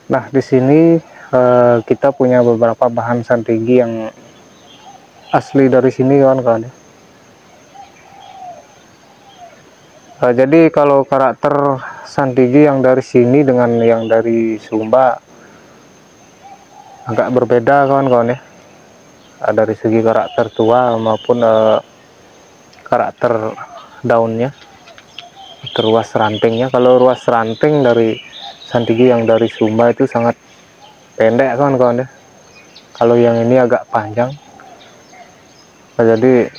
Nah, di sini kita punya beberapa bahan santigi yang asli dari sini kawan-kawan ya. Jadi kalau karakter santigi yang dari sini dengan yang dari Sumba agak berbeda kawan-kawan ya. Dari segi karakter tua maupun karakter daunnya, ruas rantingnya. Kalau ruas ranting dari santigi yang dari Sumba itu sangat pendek kawan-kawan ya. Kalau yang ini agak panjang. Jadi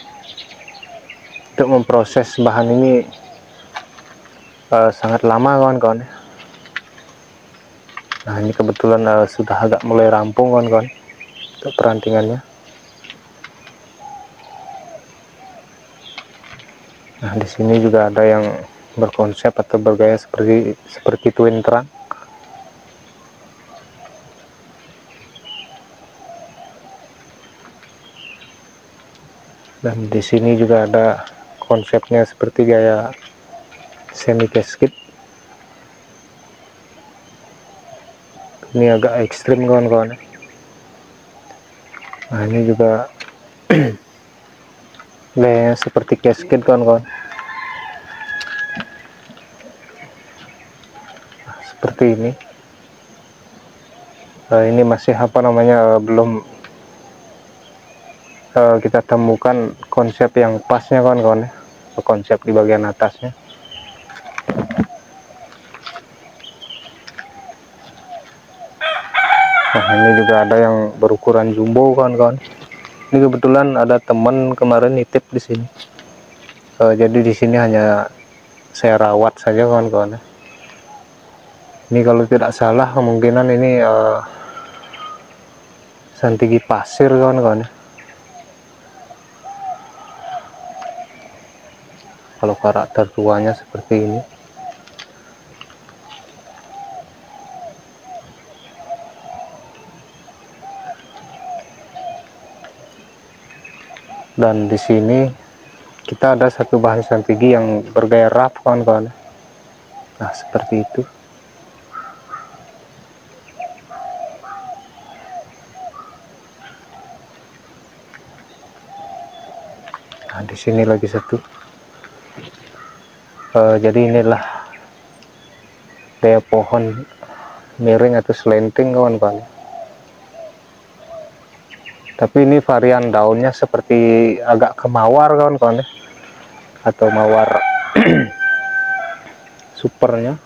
untuk memproses bahan ini sangat lama kawan-kawan. Nah, ini kebetulan sudah agak mulai rampung kawan-kawan untuk perantingannya. Nah, di sini juga ada yang berkonsep atau bergaya seperti twin trunk. Dan di sini juga ada konsepnya seperti gaya semi casket. Ini agak ekstrim kawan-kawan. Nah, ini juga gayanya seperti casket kawan-kawan. Nah, seperti ini. Ini masih apa namanya, belum kita temukan konsep yang pasnya kawan-kawan ya. Konsep di bagian atasnya. Nah, ini juga ada yang berukuran jumbo kawan-kawan. Ini kebetulan ada teman kemarin nitip di sini. Jadi di sini hanya saya rawat saja kawan-kawan. Ini kalau tidak salah kemungkinan ini santigi pasir kawan-kawan. Kalau karakter tuanya seperti ini. Dan di sini kita ada satu bahan santigi yang bergaya rough kawan-kawan. Nah, seperti itu. Nah, di sini lagi satu. Jadi inilah gaya pohon miring atau slanting kawan-kawan. Tapi ini varian daunnya seperti agak ke mawar kawan-kawan ya, atau mawar supernya.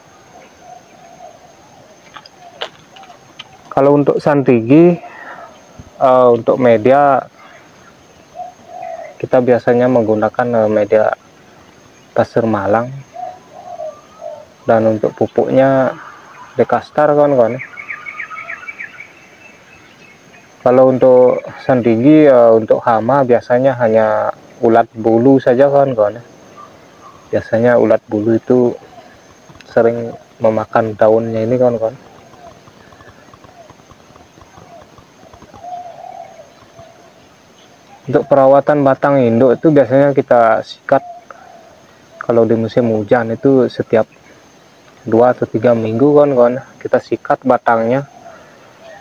Kalau untuk santigi, untuk media kita biasanya menggunakan media pasir malang, dan untuk pupuknya dekastar kawan-kawan. Kalau untuk santigi, untuk hama biasanya hanya ulat bulu saja kawan-kawan. Biasanya ulat bulu itu sering memakan daunnya ini kawan-kawan. Untuk perawatan batang induk itu biasanya kita sikat kalau di musim hujan itu setiap 2 atau 3 minggu kawan-kawan. Kita sikat batangnya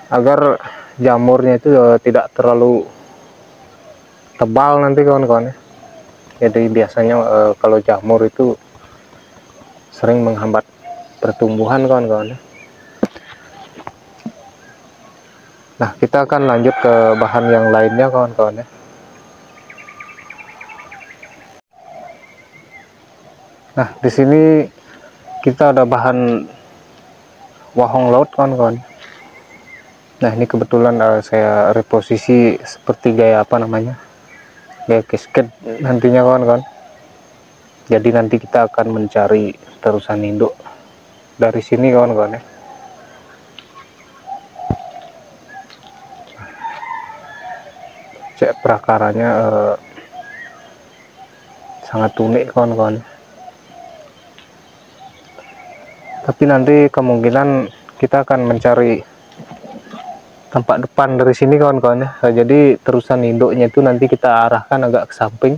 agar jamurnya itu tidak terlalu tebal nanti kawan-kawan. Jadi biasanya kalau jamur itu sering menghambat pertumbuhan kawan-kawan. Nah, kita akan lanjut ke bahan yang lainnya kawan-kawan ya. Nah, di sini kita ada bahan wahong laut kawan-kawan. Nah, ini kebetulan saya reposisi seperti gaya apa namanya, gaya casket nantinya kawan-kawan. Jadi nanti kita akan mencari terusan induk dari sini kawan-kawan ya. Cek prakaranya sangat unik kawan-kawan. Tapi nanti kemungkinan kita akan mencari tampak depan dari sini kawan-kawan ya. Jadi terusan induknya itu nanti kita arahkan agak ke samping,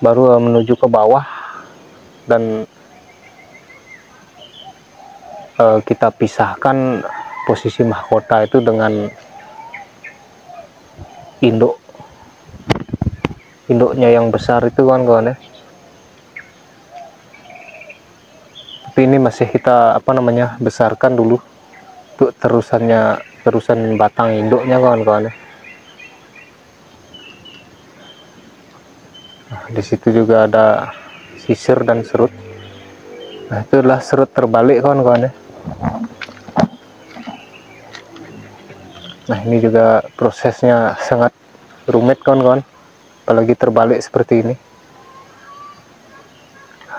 baru menuju ke bawah, dan kita pisahkan posisi mahkota itu dengan induknya yang besar itu kawan-kawan ya. Tapi ini masih kita besarkan dulu untuk terusan batang induknya kawan-kawan ya. Nah, di situ juga ada sisir dan serut. Nah, itu adalah serut terbalik kawan-kawan ya. Nah, ini juga prosesnya sangat rumit kawan-kawan, apalagi terbalik seperti ini.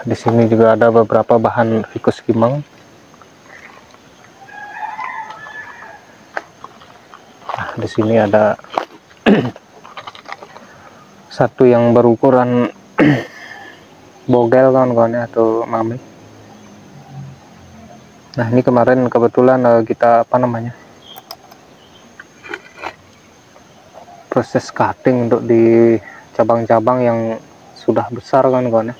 Di sini juga ada beberapa bahan Vicus Kimang. Nah, di sini ada satu yang berukuran bogel kawan-kawan ya, atau mami. Nah, ini kemarin kebetulan kita proses cutting untuk di cabang-cabang yang sudah besar kawan-kawan ya.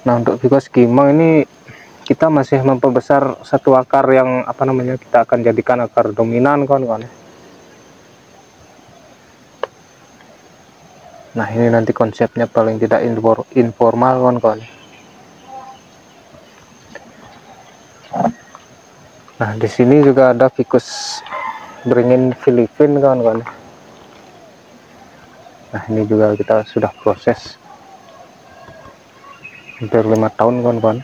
Nah, untuk Vicus Kimang ini kita masih memperbesar satu akar yang kita akan jadikan akar dominan kawan-kawan ya. Nah, ini nanti konsepnya paling tidak informal kawan-kawan. Nah, di sini juga ada Vicus beringin Filipin kawan-kawan. Nah, ini juga kita sudah proses hampir 5 tahun kawan-kawan.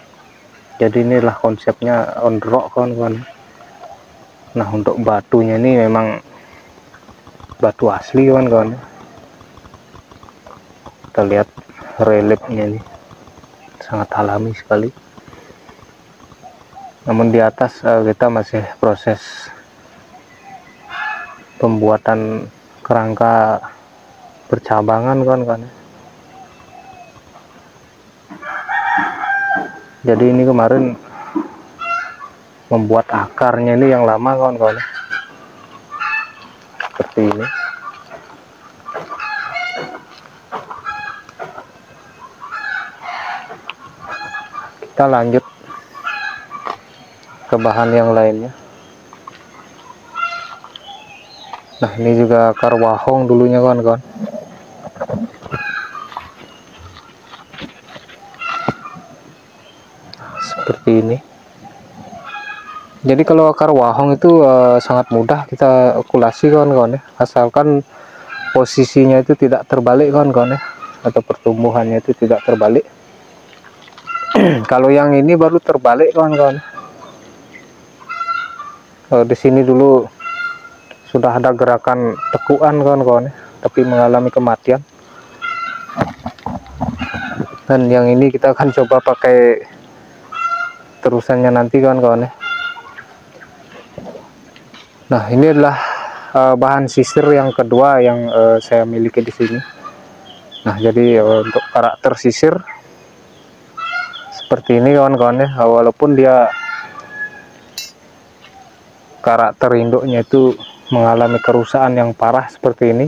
Jadi inilah konsepnya on rock kawan-kawan. Nah, untuk batunya ini memang batu asli kawan-kawan. Kita lihat reliefnya ini sangat alami sekali. Namun di atas kita masih proses pembuatan kerangka bercabangan kawan-kawan. Jadi ini kemarin membuat akarnya ini yang lama kawan-kawan, seperti ini. Kita lanjut ke bahan yang lainnya. Nah, ini juga akar wahong dulunya kawan-kawan. Seperti ini. Jadi kalau akar wahong itu sangat mudah kita okulasi kawan-kawan ya, asalkan posisinya itu tidak terbalik kawan-kawan ya, atau pertumbuhannya itu tidak terbalik. Kalau yang ini baru terbalik kawan-kawan. Di sini dulu sudah ada gerakan tekuan kawan-kawan, tapi mengalami kematian. Dan yang ini kita akan coba pakai terusannya nanti kawan-kawan ya. Nah, ini adalah bahan sisir yang kedua yang saya miliki di sini. Nah, jadi untuk karakter sisir seperti ini kawan-kawan ya, walaupun dia karakter induknya itu mengalami kerusakan yang parah seperti ini.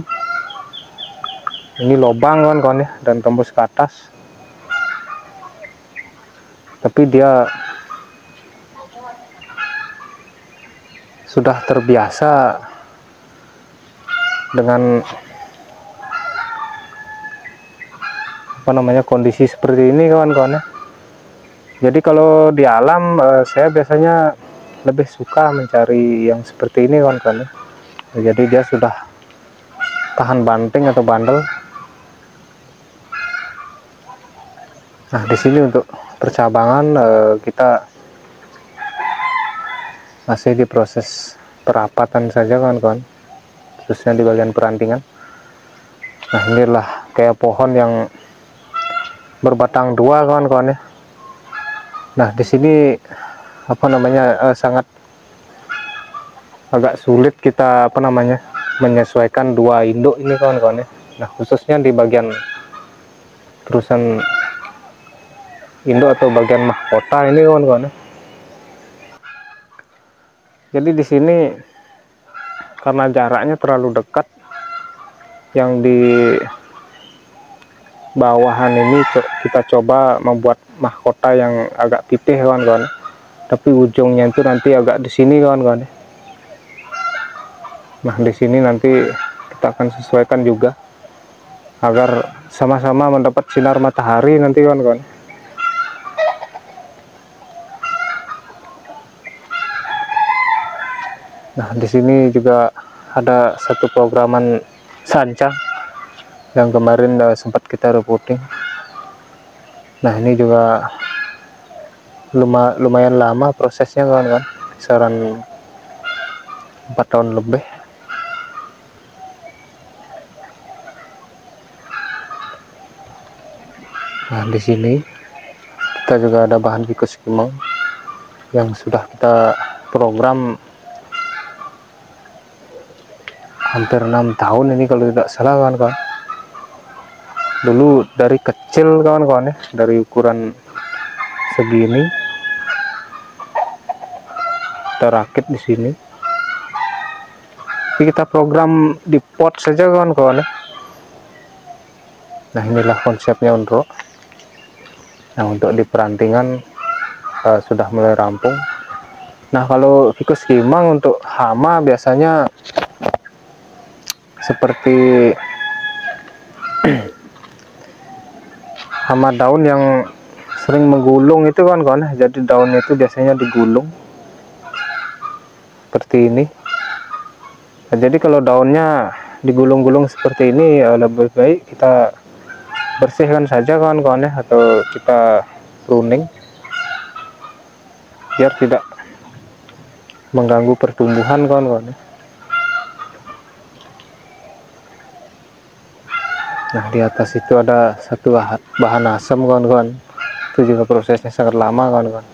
Ini lubang kawan-kawan ya, dan tembus ke atas. Tapi dia sudah terbiasa dengan kondisi seperti ini kawan-kawan ya. Jadi kalau di alam saya biasanya lebih suka mencari yang seperti ini kawan-kawan ya. Jadi dia sudah tahan banting atau bandel. Nah, di sini untuk percabangan kita masih di proses perapatan saja kawan-kawan, khususnya di bagian perantingan. Nah, inilah kayak pohon yang berbatang dua kawan-kawan ya. Nah, di sini sangat agak sulit kita menyesuaikan dua induk ini kawan-kawan ya. Nah, khususnya di bagian terusan induk atau bagian mahkota ini kawan-kawan ya. Jadi di sini karena jaraknya terlalu dekat, yang di bawahan ini kita coba membuat mahkota yang agak pipih kawan-kawan. tapi ujungnya itu nanti agak di sini kawan-kawan. Nah, di sini nanti kita akan sesuaikan juga agar sama-sama mendapat sinar matahari nanti kawan-kawan. Nah, di sini juga ada satu programan sancang yang kemarin sempat kita reporting. Nah, ini juga lumayan lama prosesnya kawan-kawan, kisaran 4 tahun lebih. Nah, di sini kita juga ada bahan Vicus Kimong yang sudah kita program hampir 6 tahun ini kalau tidak salah kawan-kawan. Dulu dari kecil kawan-kawan ya, dari ukuran segini kita rakit di sini. Jadi kita program di pot saja kawan-kawan ya. Nah, inilah konsepnya untuk. Nah, untuk di perantingan sudah mulai rampung. Nah, kalau Vicus Kimong untuk hama biasanya seperti hama daun yang sering menggulung itu kawan-kawan. Jadi daunnya itu biasanya digulung seperti ini. Nah, jadi kalau daunnya digulung-gulung seperti ini lebih baik kita bersihkan saja kawan-kawan ya, atau kita pruning biar tidak mengganggu pertumbuhan kawan-kawan ya. Nah, di atas itu ada satu bahan asam kawan-kawan, itu juga prosesnya sangat lama kawan-kawan.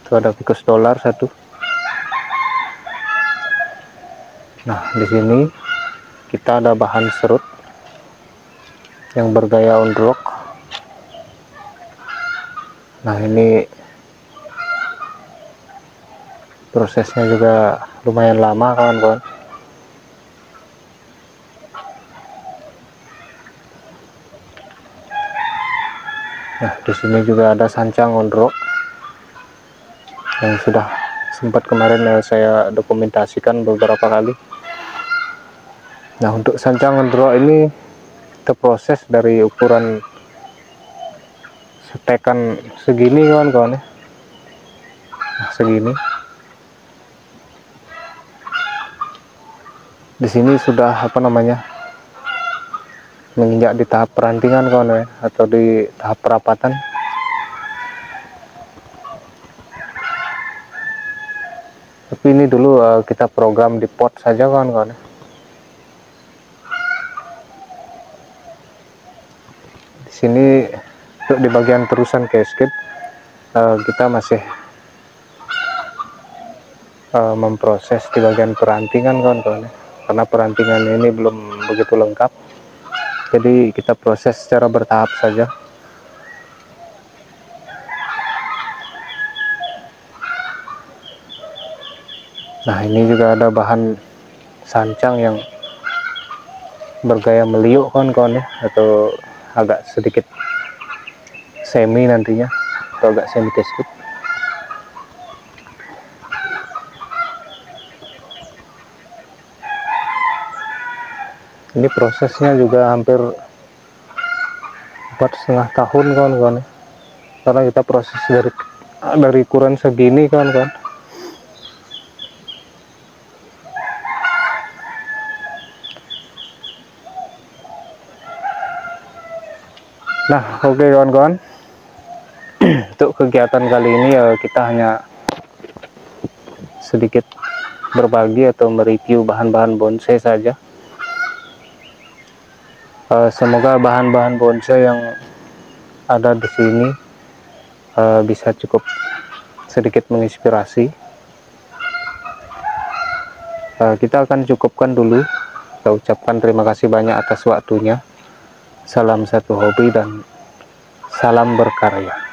Itu ada Vicus dolar satu. Nah, di sini kita ada bahan serut yang bergaya on rock. Nah, ini prosesnya juga lumayan lama kawan-kawan. Nah, di sini juga ada sancang on rock yang sudah sempat kemarin saya dokumentasikan beberapa kali. Nah, untuk sancang on rock ini kita proses dari ukuran setekan segini kawan-kawan ya. Nah, segini. Di sini sudah menginjak di tahap perantingan kawan ya, atau di tahap perapatan. Tapi ini dulu kita program di pot saja kawan-kawan. Di sini untuk di bagian terusan cascade kita masih memproses di bagian perantingan kawan-kawan, karena perantingan ini belum begitu lengkap. Jadi kita proses secara bertahap saja. Nah, ini juga ada bahan sancang yang bergaya meliuk kawan-kawan ya, atau agak sedikit semi nantinya, atau agak semi cascade. Ini prosesnya juga hampir 4,5 tahun kawan-kawan ya, karena kita proses dari ukuran segini kawan-kawan. Nah, oke kawan-kawan, untuk kegiatan kali ini kita hanya sedikit berbagi atau mereview bahan-bahan bonsai saja. Semoga bahan-bahan bonsai yang ada di sini bisa cukup sedikit menginspirasi. Kita akan cukupkan dulu. Kita ucapkan terima kasih banyak atas waktunya. Salam satu hobi dan salam berkarya.